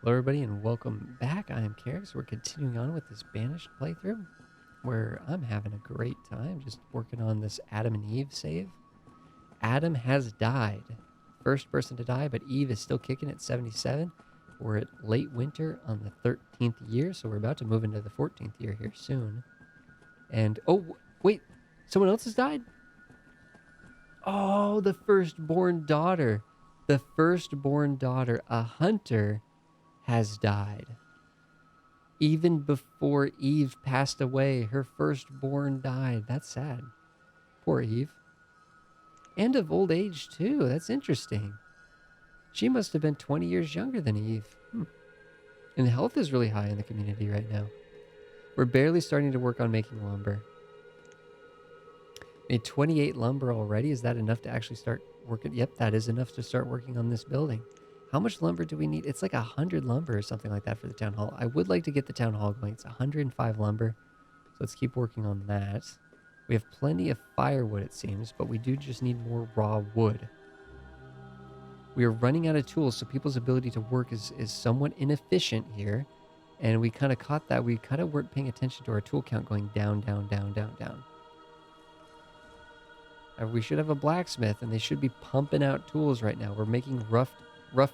Hello everybody and welcome back. I am Carix. We're continuing on with this Banished playthrough where I'm having a great time just working on this Adam and Eve save. Adam has died. First person to die, but Eve is still kicking at 77. We're at late winter on the 13th year, so we're about to move into the 14th year here soon. And, oh, wait, someone else has died? Oh, the firstborn daughter. The firstborn daughter, a hunter, has died. Even before Eve passed away, her firstborn died. That's sad. Poor Eve. And of old age, too. That's interesting. She must have been 20 years younger than Eve. And health is really high in the community right now. We're barely starting to work on making lumber. Made 28 lumber already. Is that enough to actually start working? Yep, that is enough to start working on this building. How much lumber do we need? It's like 100 lumber or something like that for the town hall. I would like to get the town hall going. It's 105 lumber. So let's keep working on that. We have plenty of firewood, it seems, but we do just need more raw wood. We are running out of tools, so people's ability to work is somewhat inefficient here. And we kind of caught that. We kind of weren't paying attention to our tool count going down, down, down, down, down. We should have a blacksmith, and they should be pumping out tools right now. We're making rough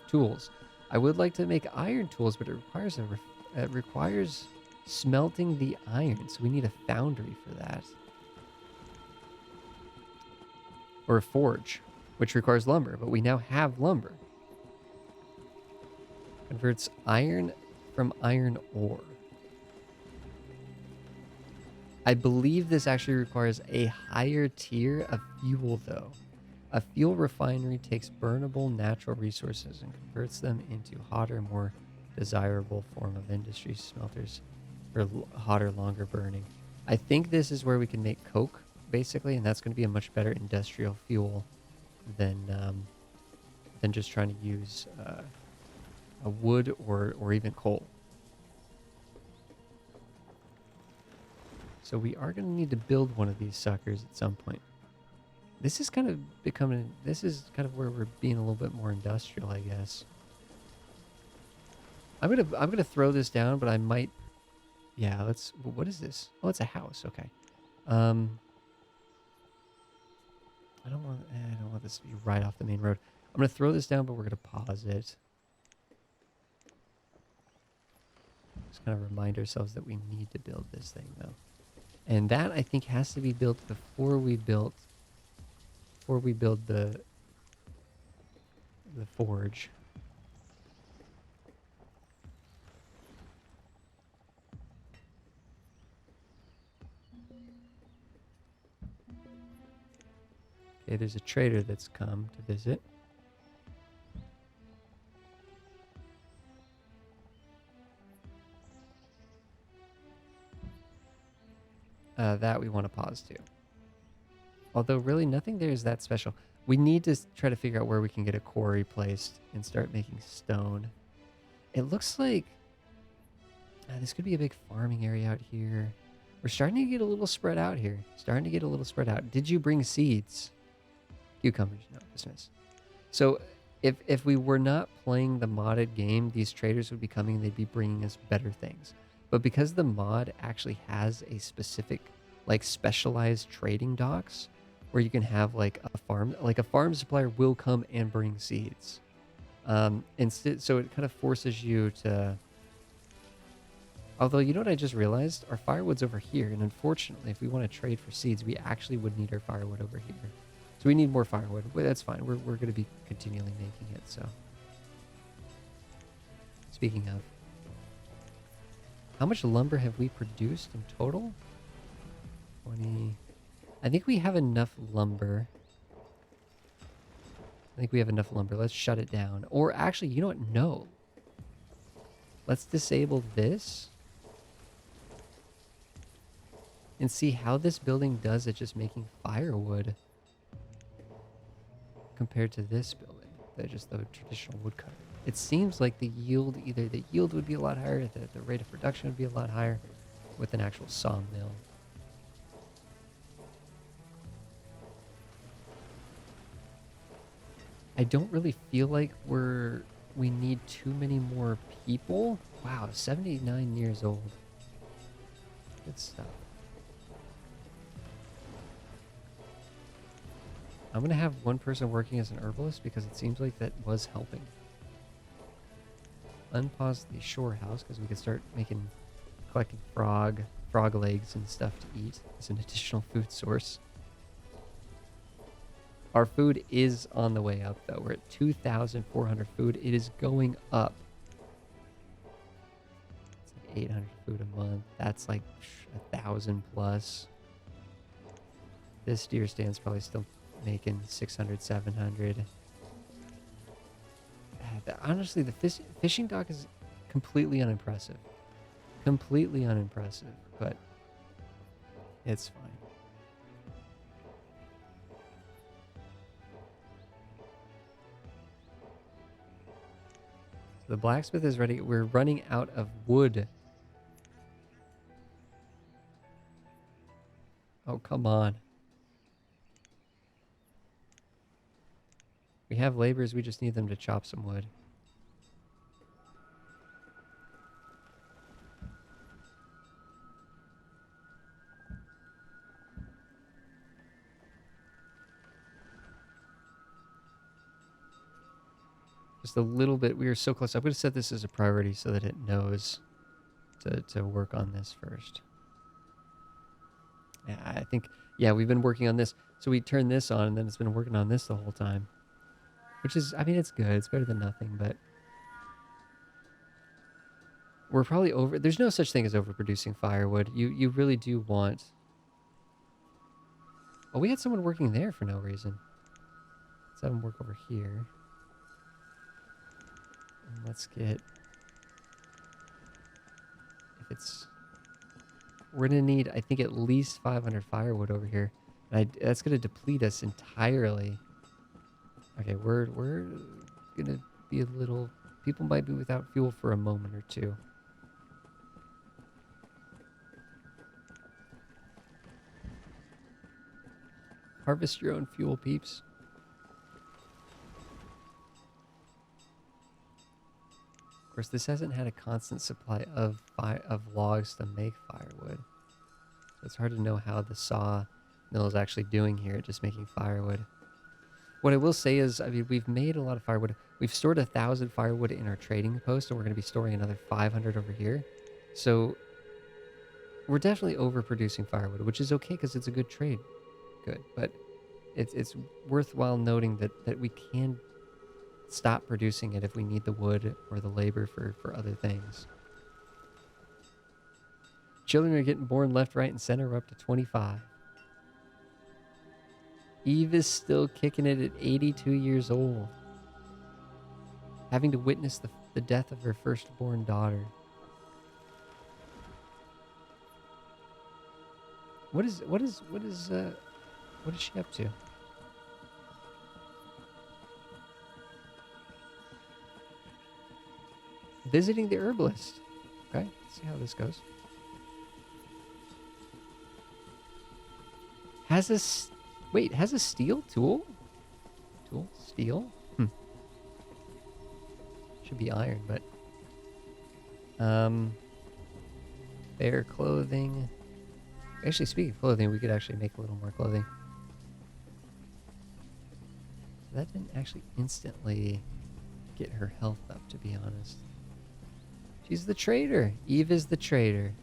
tools. I would like to make iron tools, but it requires smelting the iron, so we need a foundry for that. Or a forge, which requires lumber, but we now have lumber. Converts iron from iron ore. I believe this actually requires a higher tier of fuel, though. A fuel refinery takes burnable natural resources and converts them into hotter, more desirable form of industry. Smelters for hotter, longer burning. I think this is where we can make coke, basically, and that's going to be a much better industrial fuel than just trying to use a wood or even coal. So we are going to need to build one of these suckers at some point. This is kind of where we're being a little bit more industrial, I guess. I'm gonna throw this down, but I might. Yeah, let's. What is this? Oh, it's a house. Okay. I don't want this to be right off the main road. I'm gonna throw this down, but we're gonna pause it. Just kind of remind ourselves that we need to build this thing, though. And that, I think, has to be built before we build the forge. Okay, there's a trader that's come to visit. That we want to pause to. Although really nothing there is that special. We need to try to figure out where we can get a quarry placed and start making stone. It looks like this could be a big farming area out here. We're starting to get a little spread out here. Did you bring seeds? Cucumbers, no, dismiss. So if we were not playing the modded game, these traders would be coming and they'd be bringing us better things. But because the mod actually has a specific, like, specialized trading docks where you can have like a farm supplier will come and bring seeds. Instead, so it kind of forces you to. Although, you know what I just realized? Our firewood's over here, and unfortunately, if we want to trade for seeds, we actually would need our firewood over here. So we need more firewood. Well, that's fine. We're going to be continually making it, so. Speaking of. How much lumber have we produced in total? 20. I think we have enough lumber. Let's shut it down. Or actually, you know what? No. Let's disable this. And see how this building does at just making firewood. Compared to this building. Just the traditional woodcut. It seems like the yield would be a lot higher, the rate of production would be a lot higher with an actual sawmill. I don't really feel like we're we need too many more people. Wow, 79 years old. Good stuff. I'm going to have one person working as an herbalist because it seems like that was helping. Unpause the shore house because we could start collecting frog legs and stuff to eat as an additional food source. Our food is on the way up though. We're at 2,400 food. It is going up. It's like 800 food a month. That's like 1,000 plus. This deer stand's probably still making 600, 700. Honestly, the fishing dock is completely unimpressive. Completely unimpressive, but it's fine. So the blacksmith is ready. We're running out of wood. Oh, come on. We have laborers. We just need them to chop some wood. Just a little bit. We are so close. I'm going to set this as a priority so that it knows to work on this first. Yeah, I think, yeah, we've been working on this. So we turn this on, and then it's been working on this the whole time. Which is, I mean, it's good. It's better than nothing, but we're probably over. There's no such thing as overproducing firewood. You really do want. Oh, we had someone working there for no reason. Let's have them work over here. And let's get. If it's. We're going to need, I think, at least 500 firewood over here. And that's going to deplete us entirely. Okay, we're going to be a little. People might be without fuel for a moment or two. Harvest your own fuel, peeps. Of course, this hasn't had a constant supply of logs to make firewood. So it's hard to know how the saw mill is actually doing here at just making firewood. What I will say is, I mean, we've made a lot of firewood. We've stored 1,000 firewood in our trading post, and we're going to be storing another 500 over here. So we're definitely overproducing firewood, which is okay because it's a good trade. Good, but it's worthwhile noting that we can stop producing it if we need the wood or the labor for other things. Children are getting born left, right, and center. We're up to 25. Eve is still kicking it at 82 years old, having to witness the death of her firstborn daughter. What is she up to? Visiting the herbalist. Okay, let's see how this goes. Has a steel tool? Steel? Should be iron, but fair clothing. Actually, speaking of clothing, we could actually make a little more clothing. That didn't actually instantly get her health up, to be honest. She's the trader. Eve is the trader.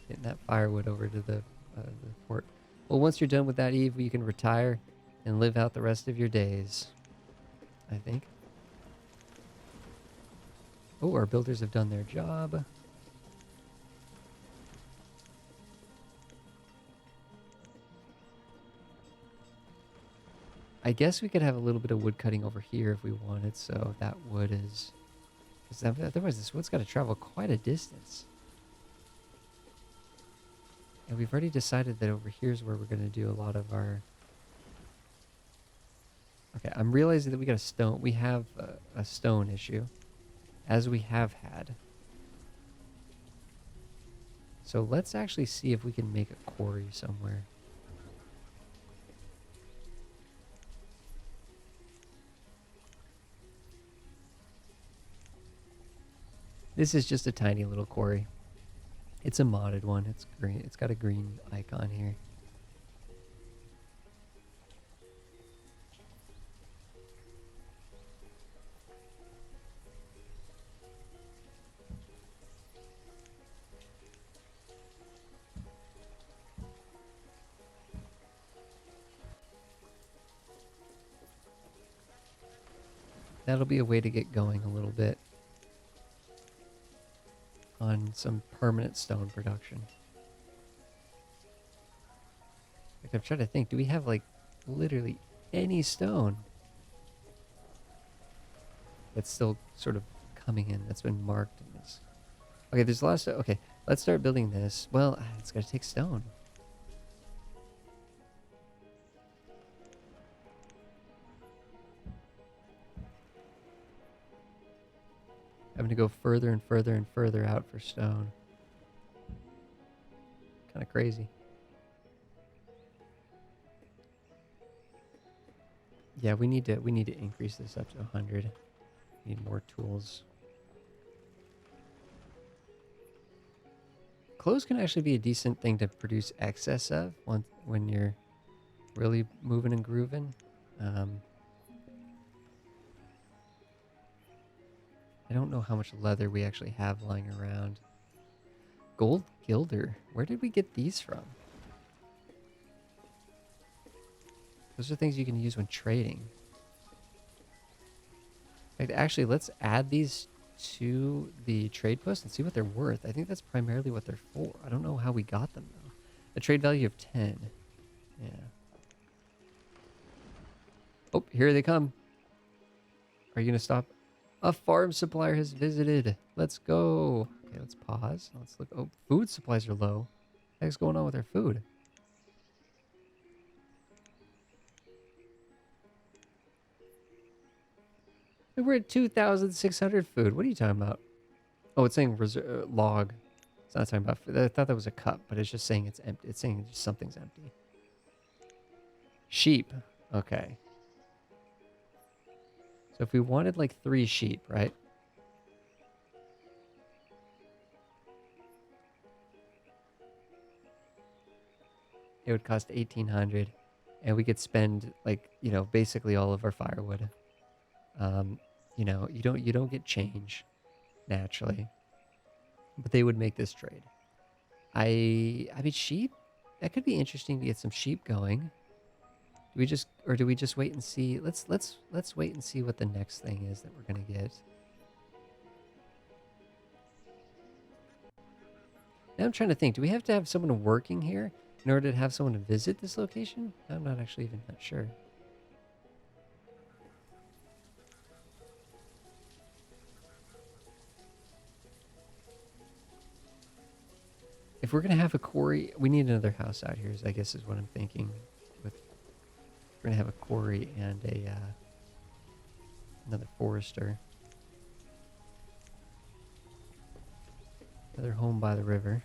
Getting that firewood over to the port. Well, once you're done with that, Eve, you can retire and live out the rest of your days, I think. Oh, our builders have done their job. I guess we could have a little bit of wood cutting over here if we wanted, so that wood is... Because otherwise this wood's got to travel quite a distance. And we've already decided that over here is where we're going to do a lot of our... Okay, I'm realizing that we got a stone... We have a stone issue, as we have had. So let's actually see if we can make a quarry somewhere. This is just a tiny little quarry. It's a modded one. It's green. It's got a green icon here. That'll be a way to get going a little bit on some permanent stone production. Like, I'm trying to think, do we have like literally any stone that's still sort of coming in, that's been marked in this? Okay, there's a lot of stuff. Okay, let's start building this. Well, it's gonna take stone. Having to go further and further and further out for stone. Kind of crazy. Yeah, we need to increase this up to 100. We need more tools. Clothes can actually be a decent thing to produce excess of when you're really moving and grooving. I don't know how much leather we actually have lying around. Gold gilder. Where did we get these from? Those are things you can use when trading. Actually, let's add these to the trade post and see what they're worth. I think that's primarily what they're for. I don't know how we got them, though. A trade value of 10. Yeah. Oh, here they come. Are you going to stop? A farm supplier has visited. Let's go. Okay, let's pause. Let's look. Oh, food supplies are low. What the heck's going on with our food? We're at 2,600 food. What are you talking about? Oh, it's saying log. It's not talking about food. I thought that was a cup, but it's just saying it's empty. It's saying just something's empty. Sheep. Okay. So if we wanted like 3 sheep, right? It would cost 1,800, and we could spend like, you know, basically all of our firewood. You know, you don't get change naturally, but they would make this trade. I mean, sheep. That could be interesting to get some sheep going. Do we just wait and see? Let's wait and see what the next thing is that we're gonna get. Now I'm trying to think. Do we have to have someone working here in order to have someone to visit this location? I'm not actually even that sure. If we're gonna have a quarry, we need another house out here. I guess is what I'm thinking. We're gonna have a quarry and a another forester, another home by the river.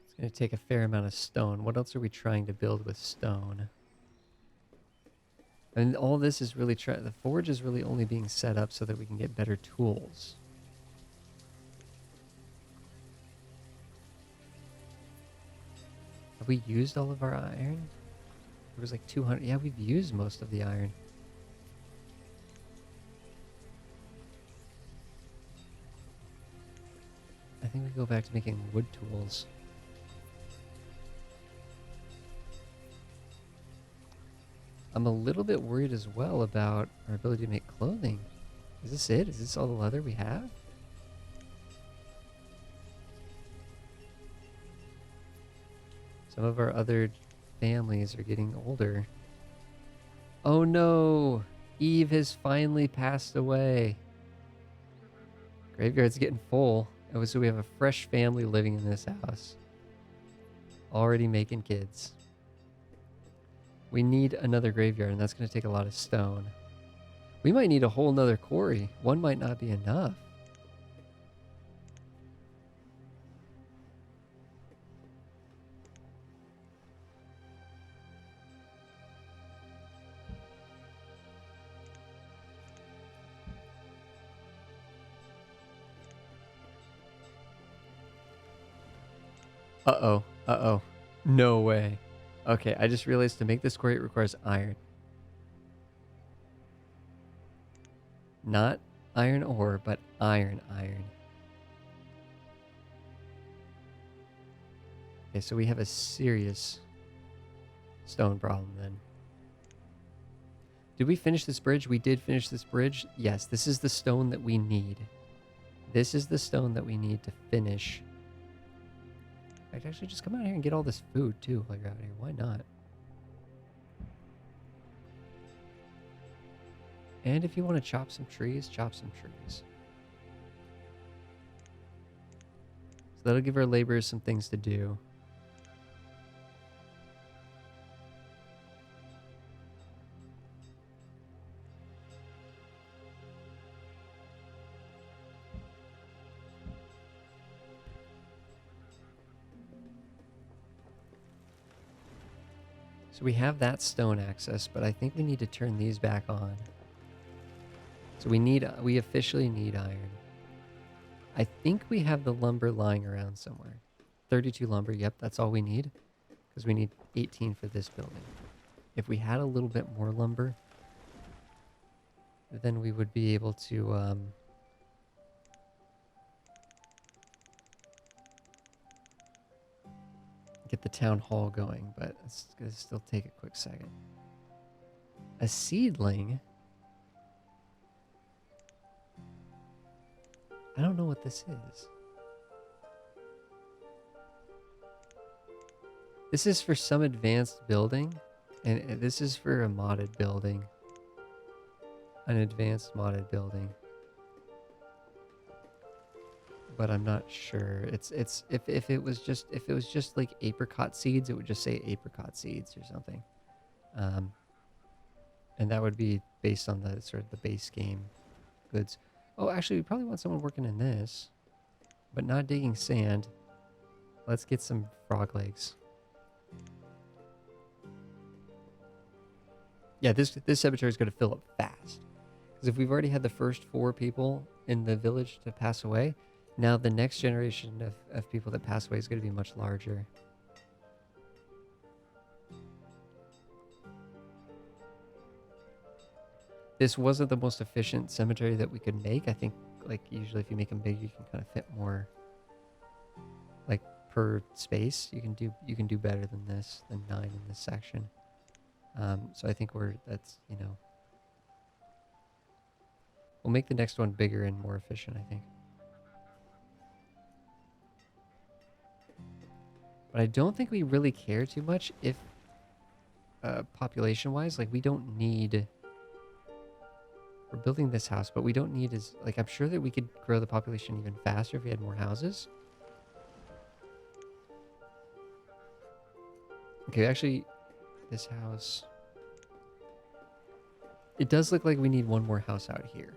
It's gonna take a fair amount of stone. What else are we trying to build with stone? And all this is really the forge is really only being set up so that we can get better tools. Have we used all of our iron? It was like 200. Yeah, we've used most of the iron. I think we go back to making wood tools. I'm a little bit worried as well about our ability to make clothing. Is this it? Is this all the leather we have? Some of our other families are getting older. Oh no! Eve has finally passed away. Graveyard's getting full. So we have a fresh family living in this house. Already making kids. We need another graveyard, and that's going to take a lot of stone. We might need a whole nother quarry. One might not be enough. Uh-oh. Uh-oh. No way. Okay, I just realized to make this quarry it requires iron. Not iron ore, but iron. Okay, so we have a serious stone problem then. Did we finish this bridge? We did finish this bridge. Yes, this is the stone that we need. This is the stone that we need to finish. I'd actually just come out here and get all this food too while you're out here. Why not? And if you want to chop some trees, chop some trees. So that'll give our laborers some things to do. So we have that stone access, but I think we need to turn these back on. So we officially need iron. I think we have the lumber lying around somewhere. 32 lumber, yep, that's all we need. Because we need 18 for this building. If we had a little bit more lumber, then we would be able to get the town hall going, but it's going to still take a quick second. A seedling? I don't know what this is. This is for some advanced building, and this is for a modded building. An advanced modded building. But I'm not sure. It's if it was just like apricot seeds, it would just say apricot seeds or something. And that would be based on the sort of the base game goods. Oh, actually, we probably want someone working in this, but not digging sand. Let's get some frog legs. Yeah, this cemetery is going to fill up fast. Because if we've already had the first 4 people in the village to pass away, now the next generation of people that pass away is going to be much larger. This wasn't the most efficient cemetery that we could make. I think, like, usually if you make them big, you can kind of fit more, like, per space. You can do better than this, than 9 in this section. So I think that's, you know, we'll make the next one bigger and more efficient, I think. But I don't think we really care too much if, population-wise, like, we don't need... We're building this house, but we don't need as... Like, I'm sure that we could grow the population even faster if we had more houses. Okay, actually, this house... It does look like we need one more house out here.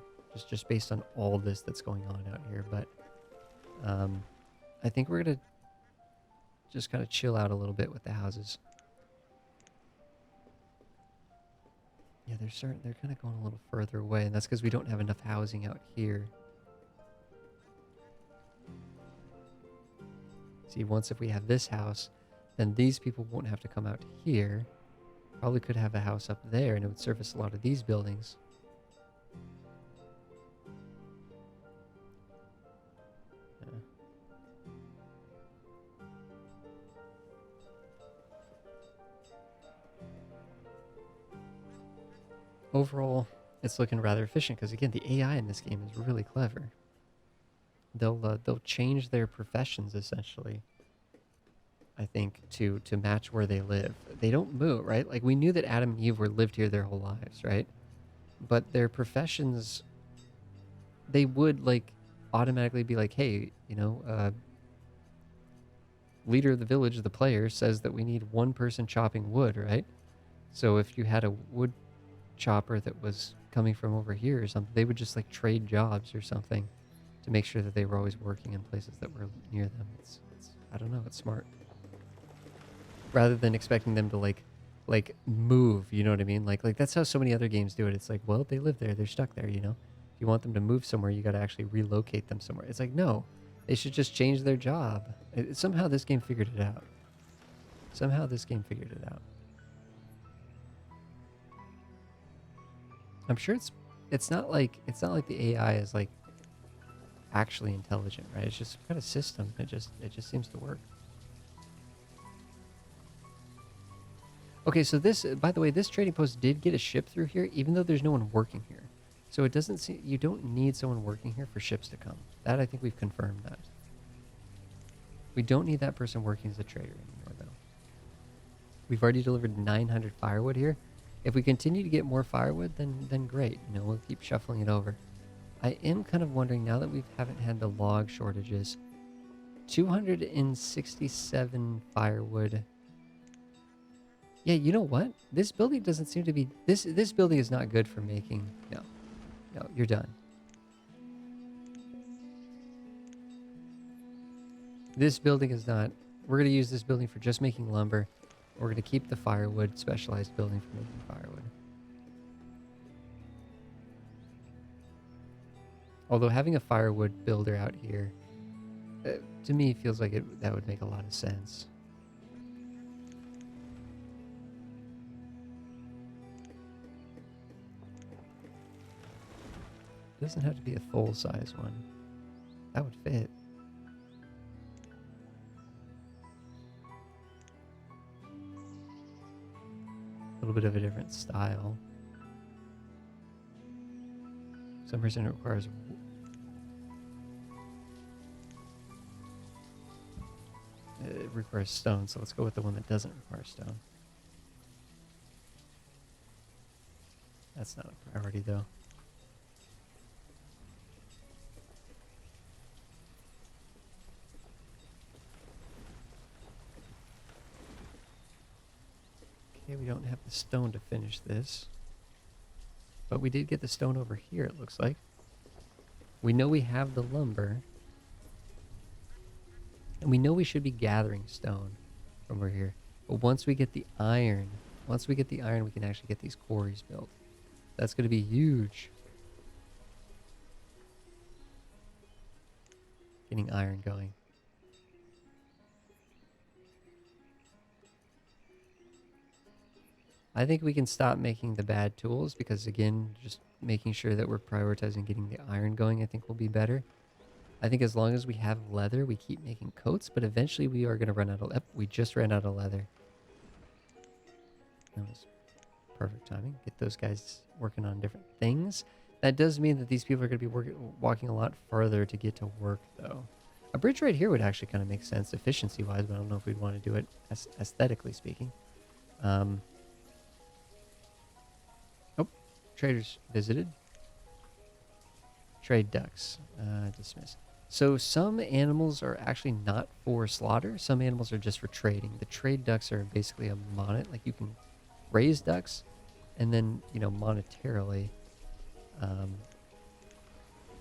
Just based on all this that's going on out here, but... I think we're gonna just kind of chill out a little bit with the houses. Yeah, they're kind of going a little further away, and that's because we don't have enough housing out here. See, once if we have this house, then these people won't have to come out here. Probably could have a house up there, and it would service a lot of these buildings. Yeah. Overall, it's looking rather efficient because, again, the AI in this game is really clever. They'll change their professions essentially, I think, to match where they live. They don't move, right? Like, we knew that Adam and Eve lived here their whole lives, right? But their professions, they would, like, automatically be like, hey, you know, leader of the village, the player, says that we need one person chopping wood, right? So if you had a wood chopper that was coming from over here or something, they would just, like, trade jobs or something to make sure that they were always working in places that were near them. It's I don't know, it's smart. Rather than expecting them to like move, you know what I mean? Like that's how so many other games do it. It's like, well, they live there, they're stuck there, you know? If you want them to move somewhere, you got to actually relocate them somewhere. It's like, no, They should just change their job. Somehow this game figured it out. Somehow this game figured it out. I'm sure it's not like the AI is like actually intelligent, right? It's just kind of system. It just seems to work. Okay, so this, by the way, this trading post did get a ship through here, even though there's no one working here. So it doesn't seem, you don't need someone working here for ships to come. That, I think we've confirmed that. We don't need that person working as a trader anymore, though. We've already delivered 900 firewood here. If we continue to get more firewood, then great. You know, we'll keep shuffling it over. I am kind of wondering, now that we haven't had the log shortages, 267 firewood. Yeah, you know what? This building doesn't seem to be... This building is not good for making... No, you're done. This building is not... We're going to use this building for just making lumber. We're going to keep the firewood specialized building for making firewood. Although having a firewood builder out here, to me, feels like that would make a lot of sense. It doesn't have to be a full-size one. That would fit. A little bit of a different style. Some reason it requires... It requires stone, so let's go with the one that doesn't require stone. That's not a priority, though. Okay, we don't have the stone to finish this. But we did get the stone over here, it looks like. We know we have the lumber. And we know we should be gathering stone from over here. But once we get the iron, we can actually get these quarries built. That's going to be huge. Getting iron going. I think we can stop making the bad tools because, again, just making sure that we're prioritizing getting the iron going, I think will be better. I think as long as we have leather, we keep making coats, but eventually we are going to run out of... we just ran out of leather. That was perfect timing. Get those guys working on different things. That does mean that these people are going to be walking a lot further to get to work, though. A bridge right here would actually kind of make sense efficiency-wise, but I don't know if we'd want to do it aesthetically speaking. Oh, traders visited. Trade ducks. Dismiss. So some animals are actually not for slaughter. Some animals are just for trading. The trade ducks are basically a monet. Like you can raise ducks and then, you know, monetarily,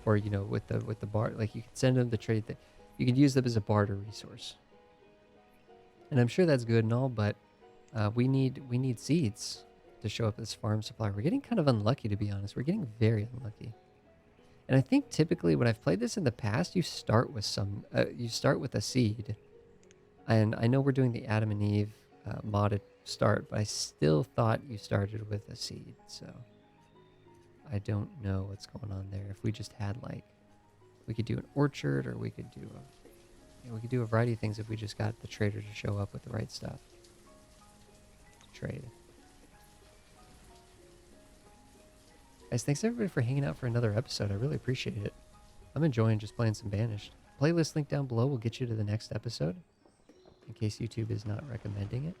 or, you know, with the bar, like you can send them the trade that you can use them as a barter resource. And I'm sure that's good and all, but we need seeds to show up as farm supply. We're getting kind of unlucky, to be honest. We're getting very unlucky. And I think typically when I've played this in the past, you start with a seed. And I know we're doing the Adam and Eve modded start, but I still thought you started with a seed. So I don't know what's going on there. If we just had, like, we could do an orchard, or we could do a variety of things if we just got the trader to show up with the right stuff. Trade. Guys, thanks everybody for hanging out for another episode. I really appreciate it. I'm enjoying just playing some Banished. Playlist link down below will get you to the next episode, in case YouTube is not recommending it.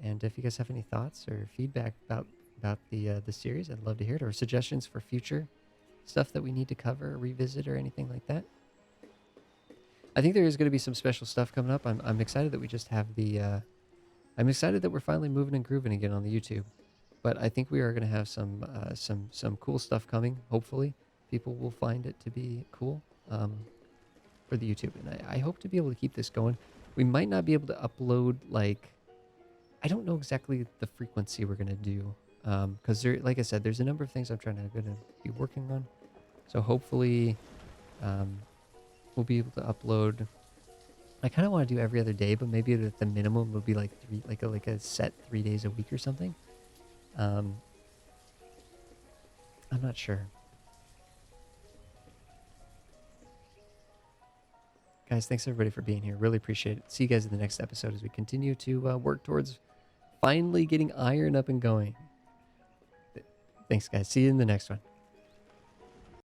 And if you guys have any thoughts or feedback about the series, I'd love to hear it, or suggestions for future stuff that we need to cover or revisit or anything like that. I think there is going to be some special stuff coming up. I'm excited that we just have the... I'm excited that we're finally moving and grooving again on the YouTube. But I think we are going to have some cool stuff coming. Hopefully, people will find it to be cool for the YouTube, and I hope to be able to keep this going. We might not be able to upload, like, I don't know exactly the frequency we're going to do, because like I said, there's a number of things I'm going to be working on. So hopefully, we'll be able to upload. I kind of want to do every other day, but maybe at the minimum will be like three, like a set 3 days a week or something. Um, I'm not sure. Guys, thanks everybody for being here. Really appreciate it. See you guys in the next episode as we continue to work towards finally getting iron up and going. Thanks, guys. See you in the next one.